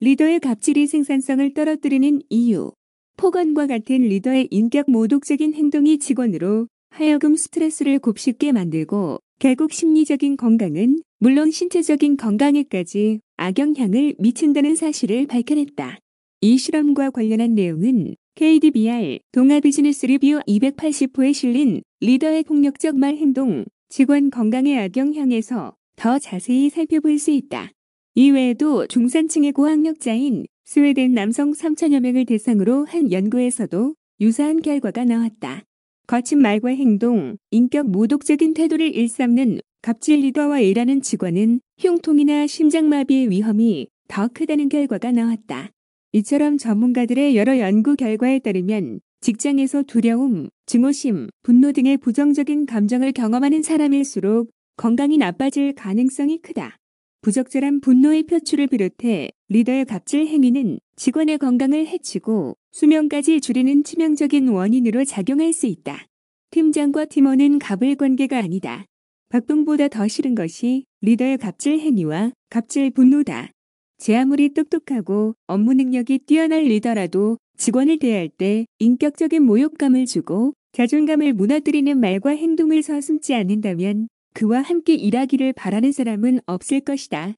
리더의 갑질이 생산성을 떨어뜨리는 이유. 폭언과 같은 리더의 인격 모독적인 행동이 직원으로 하여금 스트레스를 곱씹게 만들고 결국 심리적인 건강은 물론 신체적인 건강에까지 악영향을 미친다는 사실을 밝혀냈다. 이 실험과 관련한 내용은 KDBR 동아비즈니스 리뷰 280호에 실린 리더의 폭력적 말 행동, 직원 건강에 악영향에서 더 자세히 살펴볼 수 있다. 이외에도 중산층의 고학력자인 스웨덴 남성 3천여 명을 대상으로 한 연구에서도 유사한 결과가 나왔다. 거친 말과 행동, 인격 모독적인 태도를 일삼는 갑질 리더와 일하는 직원은 흉통이나 심장마비의 위험이 더 크다는 결과가 나왔다. 이처럼 전문가들의 여러 연구 결과에 따르면 직장에서 두려움, 증오심, 분노 등의 부정적인 감정을 경험하는 사람일수록 건강이 나빠질 가능성이 크다. 부적절한 분노의 표출을 비롯해 리더의 갑질 행위는 직원의 건강을 해치고 수명까지 줄이는 치명적인 원인으로 작용할 수 있다. 팀장과 팀원은 갑을 관계가 아니다. 박봉보다 더 싫은 것이 리더의 갑질 행위와 갑질 분노다. 제 아무리 똑똑하고 업무 능력이 뛰어난 리더라도 직원을 대할 때 인격적인 모욕감을 주고 자존감을 무너뜨리는 말과 행동을 서슴지 않는다면 그와 함께 일하기를 바라는 사람은 없을 것이다.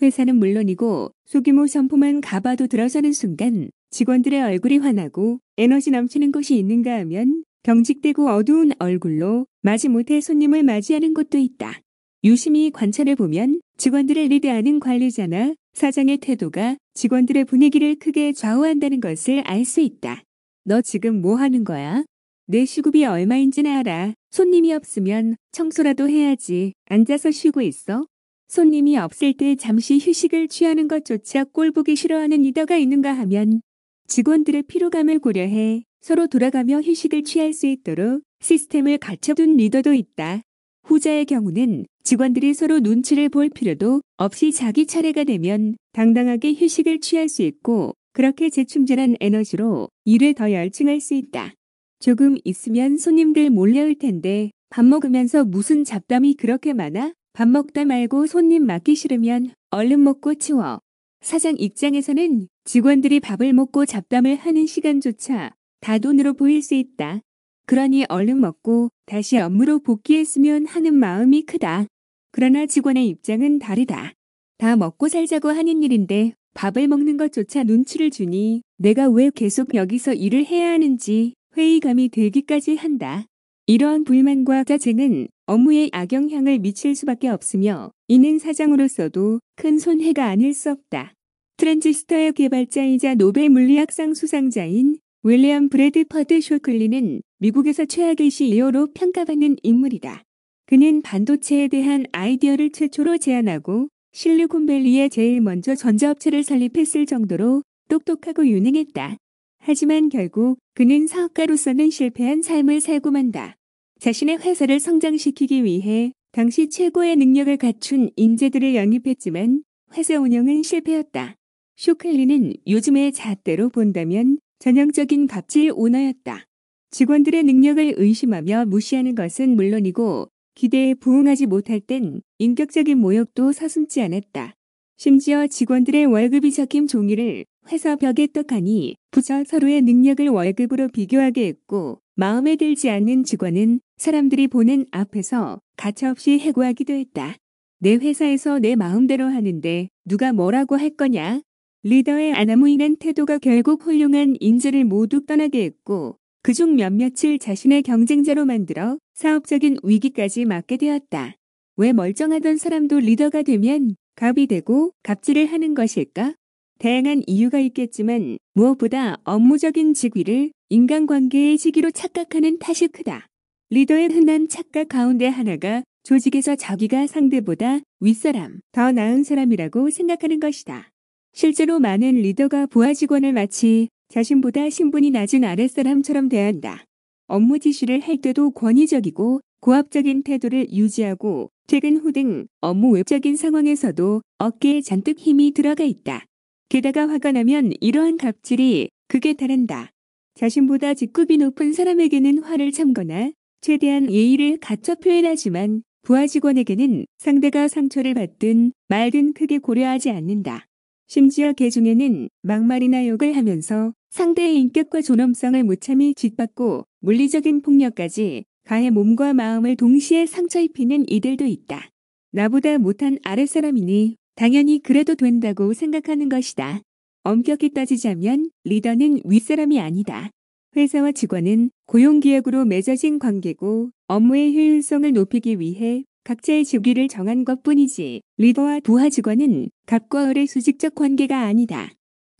회사는 물론이고 소규모 점포만 가봐도 들어서는 순간 직원들의 얼굴이 환하고 에너지 넘치는 곳이 있는가 하면 경직되고 어두운 얼굴로 마지못해 손님을 맞이하는 곳도 있다. 유심히 관찰해보면 직원들을 리드하는 관리자나 사장의 태도가 직원들의 분위기를 크게 좌우한다는 것을 알 수 있다. 너 지금 뭐 하는 거야? 내 시급이 얼마인지는 알아. 손님이 없으면 청소라도 해야지. 앉아서 쉬고 있어? 손님이 없을 때 잠시 휴식을 취하는 것조차 꼴보기 싫어하는 리더가 있는가 하면 직원들의 피로감을 고려해 서로 돌아가며 휴식을 취할 수 있도록 시스템을 갖춰둔 리더도 있다. 후자의 경우는 직원들이 서로 눈치를 볼 필요도 없이 자기 차례가 되면 당당하게 휴식을 취할 수 있고 그렇게 재충전한 에너지로 일을 더 열중할 수 있다. 조금 있으면 손님들 몰려올 텐데 밥 먹으면서 무슨 잡담이 그렇게 많아? 밥 먹다 말고 손님 맞기 싫으면 얼른 먹고 치워. 사장 입장에서는 직원들이 밥을 먹고 잡담을 하는 시간조차 다돈으로 보일 수 있다. 그러니 얼른 먹고 다시 업무로 복귀했으면 하는 마음이 크다. 그러나 직원의 입장은 다르다. 다 먹고 살자고 하는 일인데 밥을 먹는 것조차 눈치를 주니 내가 왜 계속 여기서 일을 해야 하는지 회의감이 들기까지 한다. 이러한 불만과 짜증은 업무에 악영향을 미칠 수밖에 없으며 이는 사장으로서도 큰 손해가 아닐 수 없다. 트랜지스터의 개발자이자 노벨 물리학상 수상자인 윌리엄 브래드퍼드 쇼클리는 미국에서 최악의 CEO로 평가받는 인물이다. 그는 반도체에 대한 아이디어를 최초로 제안하고 실리콘밸리에 제일 먼저 전자업체를 설립했을 정도로 똑똑하고 유능했다. 하지만 결국 그는 사업가로서는 실패한 삶을 살고 만다. 자신의 회사를 성장시키기 위해 당시 최고의 능력을 갖춘 인재들을 영입했지만 회사 운영은 실패였다. 쇼클리는 요즘의 잣대로 본다면 전형적인 갑질 오너였다. 직원들의 능력을 의심하며 무시하는 것은 물론이고 기대에 부응하지 못할 땐 인격적인 모욕도 서슴지 않았다. 심지어 직원들의 월급이 적힌 종이를 회사 벽에 떡하니 부서 서로의 능력을 월급으로 비교하게 했고 마음에 들지 않는 직원은 사람들이 보는 앞에서 가차없이 해고하기도 했다. 내 회사에서 내 마음대로 하는데 누가 뭐라고 할 거냐? 리더의 아나무인한 태도가 결국 훌륭한 인재를 모두 떠나게 했고 그중 몇몇을 자신의 경쟁자로 만들어 사업적인 위기까지 맞게 되었다. 왜 멀쩡하던 사람도 리더가 되면 갑이 되고 갑질을 하는 것일까? 다양한 이유가 있겠지만 무엇보다 업무적인 직위를 인간관계의 시기로 착각하는 탓이 크다. 리더의 흔한 착각 가운데 하나가 조직에서 자기가 상대보다 윗사람, 더 나은 사람이라고 생각하는 것이다. 실제로 많은 리더가 부하 직원을 마치 자신보다 신분이 낮은 아랫사람처럼 대한다. 업무 지시를 할 때도 권위적이고 고압적인 태도를 유지하고 퇴근 후 등 업무 외적인 상황에서도 어깨에 잔뜩 힘이 들어가 있다. 게다가 화가 나면 이러한 갑질이 극에 달한다. 자신보다 직급이 높은 사람에게는 화를 참거나 최대한 예의를 갖춰 표현하지만 부하 직원에게는 상대가 상처를 받든 말든 크게 고려하지 않는다. 심지어 개중에는 막말이나 욕을 하면서 상대의 인격과 존엄성을 무참히 짓밟고 물리적인 폭력까지 가해 몸과 마음을 동시에 상처 입히는 이들도 있다. 나보다 못한 아랫사람이니 당연히 그래도 된다고 생각하는 것이다. 엄격히 따지자면 리더는 윗사람이 아니다. 회사와 직원은 고용계약으로 맺어진 관계고 업무의 효율성을 높이기 위해 각자의 직위를 정한 것뿐이지 리더와 부하 직원은 갑과 을의 수직적 관계가 아니다.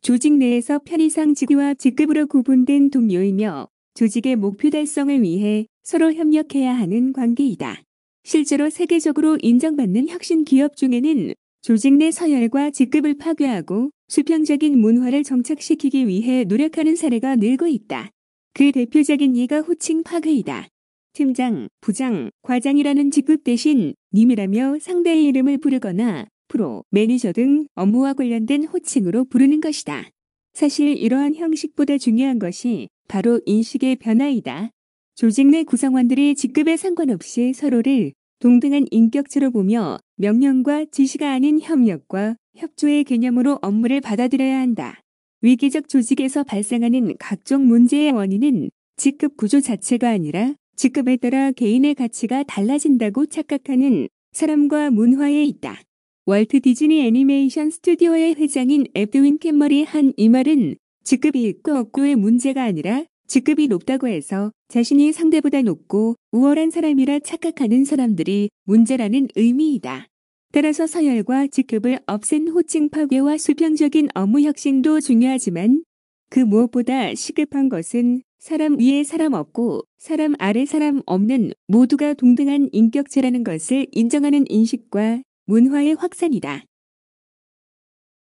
조직 내에서 편의상 직위와 직급으로 구분된 동료이며 조직의 목표 달성을 위해 서로 협력해야 하는 관계이다. 실제로 세계적으로 인정받는 혁신 기업 중에는 조직 내 서열과 직급을 파괴하고 수평적인 문화를 정착시키기 위해 노력하는 사례가 늘고 있다. 그 대표적인 예가 호칭 파괴이다. 팀장, 부장, 과장이라는 직급 대신 님이라며 상대의 이름을 부르거나 프로, 매니저 등 업무와 관련된 호칭으로 부르는 것이다. 사실 이러한 형식보다 중요한 것이 바로 인식의 변화이다. 조직 내 구성원들이 직급에 상관없이 서로를 동등한 인격체로 보며 명령과 지시가 아닌 협력과 협조의 개념으로 업무를 받아들여야 한다. 위기적 조직에서 발생하는 각종 문제의 원인은 직급 구조 자체가 아니라 직급에 따라 개인의 가치가 달라진다고 착각하는 사람과 문화에 있다. 월트 디즈니 애니메이션 스튜디오의 회장인 에드윈 캠머리 한 이 말은 직급이 있고 없고의 문제가 아니라 직급이 높다고 해서 자신이 상대보다 높고 우월한 사람이라 착각하는 사람들이 문제라는 의미이다. 따라서 서열과 직급을 없앤 호칭 파괴와 수평적인 업무 혁신도 중요하지만 그 무엇보다 시급한 것은 사람 위에 사람 없고 사람 아래 사람 없는 모두가 동등한 인격체라는 것을 인정하는 인식과 문화의 확산이다.